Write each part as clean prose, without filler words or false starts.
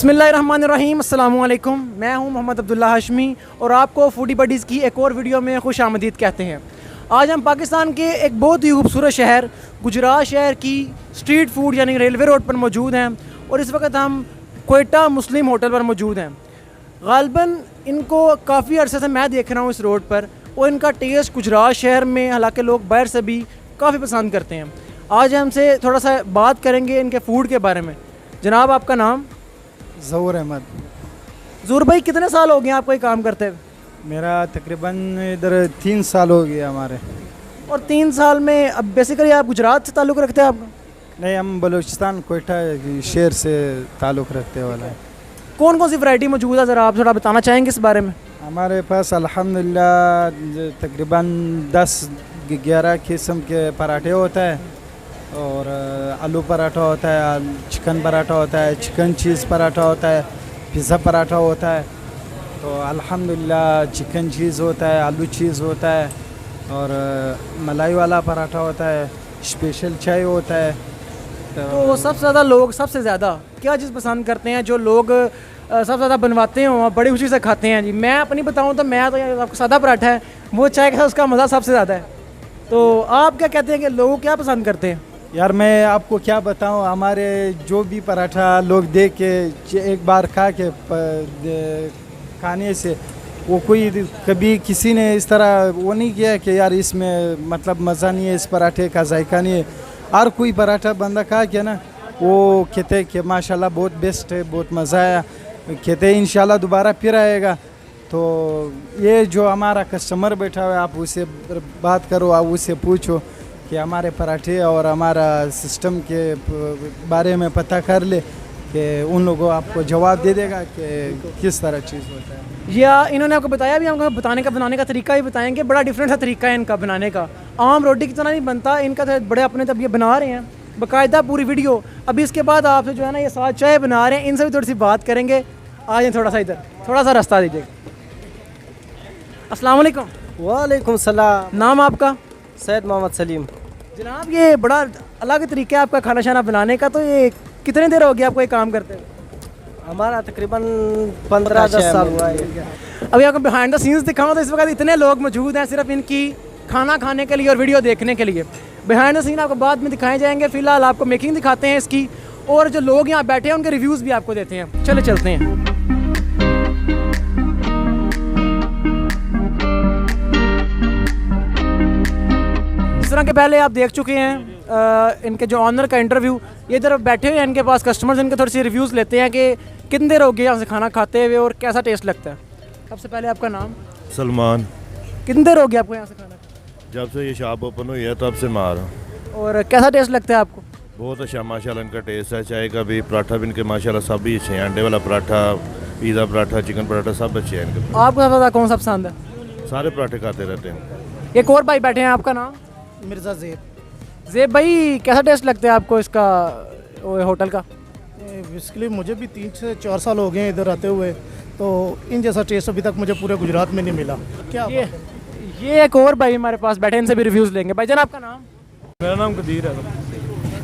बिस्मिल्लाहिर्रहमानिर्रहीम, अस्सलामुअलैकुम। मैं हूं मोहम्मद अब्दुल्ला हशमी और आपको फूडी बडीज़ की एक और वीडियो में खुश आमदीद कहते हैं। आज हम पाकिस्तान के एक बहुत ही खूबसूरत शहर गुजरात शहर की स्ट्रीट फूड यानी रेलवे रोड पर मौजूद हैं और इस वक्त हम क्वेटा मुस्लिम होटल पर मौजूद हैं। ग़ालिबन इनको काफ़ी अरसे से मैं देख रहा हूँ इस रोड पर और इनका टेस्ट गुजरात शहर में हालांकि लोग बाहर से भी काफ़ी पसंद करते हैं। आज हमसे थोड़ा सा बात करेंगे इनके फ़ूड के बारे में। जनाब, आपका नाम? ज़हूर अहमद। ज़हूर भाई, कितने साल हो गए आपको ये काम करते हुए? मेरा तकरीबन इधर 3 साल हो गया हमारे। और 3 साल में अब बेसिकली आप गुजरात से ताल्लुक़ रखते हैं? आपका नहीं, हम बलूचिस्तान क्वेटा शहर से ताल्लुक़ रखते वाला है। कौन कौन सी वैरायटी मौजूद है, ज़रा आप थोड़ा बताना चाहेंगे इस बारे में? हमारे पास अल्हम्दुलिल्लाह तकरीबन 10-11 किस्म के पराठे होता है और आलू पराठा होता है, चिकन पराठा होता है, चिकन चीज़ पराठा होता है, पिज़्ज़ा पराठा होता है। तो अल्हम्दुलिल्लाह चिकन चीज़ होता है, आलू चीज़ होता है और मलाई वाला पराठा होता है, स्पेशल चाय होता है। तो सबसे ज़्यादा लोग सबसे ज़्यादा क्या चीज़ पसंद करते हैं जो लोग सबसे ज़्यादा बनवाते हैं और बड़ी खुशी से खाते हैं? जी मैं अपनी बताऊँ तो मैं तो आपको सादा पराठा है वो चाय के साथ उसका मज़ा सबसे ज़्यादा है। तो आप क्या कहते हैं कि लोग क्या पसंद करते हैं? यार मैं आपको क्या बताऊं, हमारे जो भी पराठा लोग देख के एक बार खा के खाने से वो कोई कभी किसी ने इस तरह वो नहीं किया कि यार इसमें मतलब मज़ा नहीं है, इस पराठे का जायका नहीं है। हर कोई पराठा बंदा खा के ना वो कहते हैं कि माशाल्लाह बहुत बेस्ट है, बहुत मज़ा आया, कहते हैं इंशाल्लाह दोबारा फिर आएगा। तो ये जो हमारा कस्टमर बैठा हुआ है आप उससे बात करो, आप उससे पूछो कि हमारे पराठे और हमारा सिस्टम के बारे में पता कर ले कि उन लोगों आपको जवाब दे देगा कि किस तरह चीज़ होता है। या इन्होंने आपको बताया भी, हमको बनाने का तरीका ही बताएंगे। बड़ा डिफरेंट सा तरीका है इनका बनाने का, आम रोटी की तरह नहीं बनता इनका, तो बड़े अपने तब ये बना रहे हैं बाकायदा पूरी वीडियो। अभी इसके बाद आपसे जो है ना ये साथ चाय बना रहे हैं, इनसे भी थोड़ी सी बात करेंगे। आ जाए थोड़ा सा इधर, थोड़ा सा रास्ता दीजिए। अस्सलाम वालेकुम। वालेकुम सलाम। नाम आपका? सैयद मोहम्मद सलीम। जनाब, ये बड़ा अलग तरीका है आपका खाना शाना बनाने का, तो ये कितने देर हो गया आपको ये काम करते हैं? हमारा तकरीबन 15-10 साल हुआ है। अभी आपको बिहाइंड द सीन्स दिखाऊं तो इस वक्त इतने लोग मौजूद हैं सिर्फ इनकी खाना खाने के लिए और वीडियो देखने के लिए। बिहाइंड द सीन आपको बाद में दिखाए जाएंगे, फ़िलहाल आपको मेकिंग दिखाते हैं इसकी और जो लोग यहाँ बैठे हैं उनके रिव्यूज़ भी आपको देते हैं। चले चलते हैं। इस तरह के पहले आप देख चुके हैं इनके जो ऑनर का इंटरव्यू। ये इधर बैठे हुए हैं इनके पास कस्टमर्स, इनके थोड़ी सी रिव्यूज़ लेते हैं कि कितनी देर हो गई यहाँ से खाना खाते हुए और कैसा टेस्ट लगता है। सबसे पहले आपका नाम? सलमान। कितनी देर हो गई आपको यहाँ से खाना? जब से ये शॉप ओपन हुई है तब से मार हूँ। और कैसा टेस्ट लगता है आपको? बहुत अच्छा माशाल्लाह इनका टेस्ट है। चाय का भी, पराठा भी इनके माशाल्लाह सब भी अच्छे हैं। अंडे वाला पराठा, पिज़्ज़ा पराठा, चिकन पराठा सब अच्छे हैं इनके। आपको सबसे ज़्यादा कौन सा पसंद है? सारे पराठे खाते रहते हैं। एक और भाई बैठे हैं, आपका नाम? मिर्ज़ा ज़ेब। ज़ेब भाई, कैसा टेस्ट लगता है आपको इसका होटल का? बेसिकली मुझे भी 3 से 4 साल हो गए इधर आते हुए, तो इन जैसा टेस्ट अभी तक मुझे पूरे गुजरात में नहीं मिला। क्या ये एक और भाई हमारे पास बैठे, इनसे भी रिव्यूज़ लेंगे। भाईजान, आपका नाम? मेरा नाम कदीर है।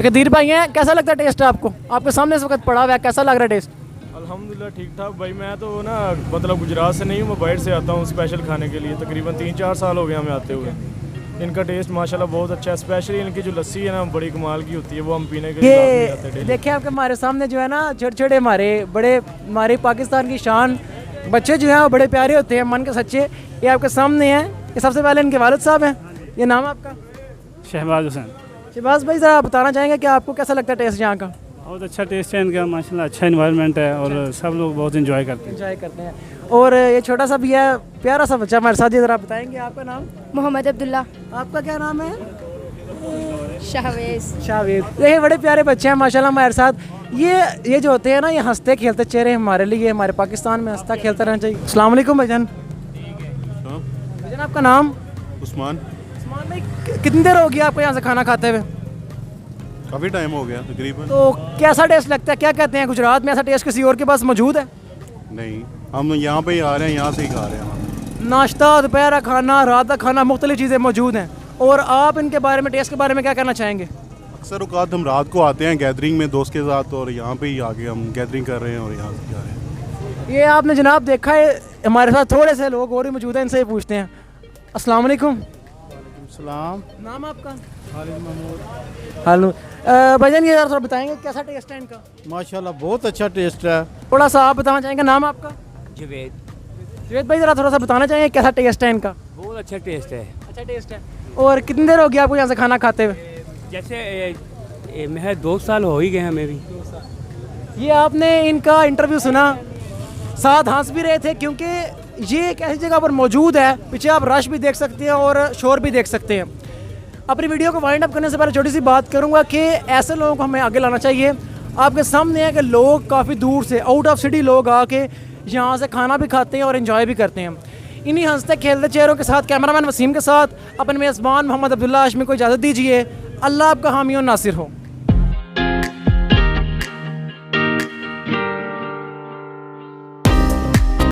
कदीर भाई हैं, कैसा लगता है टेस्ट आपको? आपके सामने इस वक्त पड़ा हुआ है, कैसा लग रहा है टेस्ट? अल्हम्दुलिल्लाह ठीक ठाक भाई। मैं तो ना मतलब गुजरात से नहीं हूँ, मैं बाहर से आता हूँ स्पेशल खाने के लिए। तकरीबन 3-4 साल हो गए हमें आते हुए। इनका टेस्ट माशाल्लाह बहुत अच्छा है। स्पेशली इनकी जो लस्सी है ना बड़ी कमाल की होती है, वो हम पीने के लिए आते हैं। देखिए आपके हमारे सामने जो है ना छोटे छोटे हमारे पाकिस्तान की शान बच्चे जो हैं वो बड़े प्यारे होते हैं, मन के सच्चे। ये आपके सामने हैं। ये सबसे पहले इनके वालिद साहब हैं। ये नाम आपका? शहबाज हुसैन। शहबाज भाई, ज़रा बताना चाहेंगे कि आपको कैसा लगता है टेस्ट यहाँ का? बहुत अच्छा टेस्ट है इनका माशाल्लाह, अच्छा इन्वायरमेंट है और सब लोग बहुत एंजॉय करते हैं। और ये छोटा सा भी है, प्यारा सा बच्चा हमारे साथ। ये ज़रा बताएंगे आपका नाम? मोहम्मद अब्दुल्ला। आपका क्या नाम है? शावेज। देखिए बड़े प्यारे बच्चे हैं माशाल्लाह हमारे साथ। ये जो होते हैं ना, ये हंसते खेलते चेहरे हमारे लिए, हमारे पाकिस्तान में हंसता खेलता रहना चाहिए। अस्सलाम वालेकुम भाईजान। भाईजान, आपका नाम? उस्मान। उस्मान भाई, कितनी देर हो गई आपको यहाँ से खाना खाते हुए? काफ़ी टाइम हो गया तकरीबन। तो कैसा टेस्ट लगता है? क्या कहते हैं गुजरात में ऐसा टेस्ट किसी और के पास मौजूद है? नहीं, हम यहाँ पे ही आ रहे हैं, यहाँ से ही खा रहे हैं। नाश्ता, दोपहर का खाना, रात का खाना, मुख्तलिफ चीज़ें मौजूद हैं। और आप इनके बारे में, टेस्ट के बारे में क्या कहना चाहेंगे? अक्सर औकात हम रात को आते हैं गैदरिंग में दोस्त के साथ, और यहाँ पे ही आके हम गैदरिंग कर रहे हैं और यहाँ से जा रहे हैं। ये आपने जनाब देखा है, हमारे साथ थोड़े से लोग और भी मौजूद हैं, इनसे ही पूछते हैं। अस्सलाम वालेकुम। सलाम। नाम आपका? खालिद महमूद। हालू भाईजान, ये थोड़ा बताएंगे कैसा टेस्ट है इनका? माशाल्लाह बहुत अच्छा टेस्ट है। थोड़ा सा आप बताना चाहेंगे, नाम आपका? जवेद भाई ज़रा थोड़ा सा बताना चाहेंगे कैसा टेस्ट है इनका? बहुत अच्छा टेस्ट है। अच्छा टेस्ट है। और कितनी देर हो गई आपको यहाँ से खाना खाते हुए? जैसे मैं 2 साल हो ही गए हमें भी। ये आपने इनका इंटरव्यू सुना, साथ हंस भी रहे थे क्योंकि ये एक ऐसी जगह पर मौजूद है, पीछे आप रश भी देख सकते हैं और शोर भी देख सकते हैं। अपनी वीडियो को वाइंड अप करने से पहले छोटी सी बात करूंगा कि ऐसे लोगों को हमें आगे लाना चाहिए। आपके सामने है कि लोग काफ़ी दूर से, आउट ऑफ सिटी लोग आके यहाँ से खाना भी खाते हैं और इन्जॉय भी करते हैं। इन्हीं हंसते खेलते चेहरों के साथ कैमरामैन वसीम के साथ अपने मेज़बान मोहम्मद अब्दुल्ला हाशमी को इजाज़त दीजिए। अल्लाह आपका हामी और नासिर हो।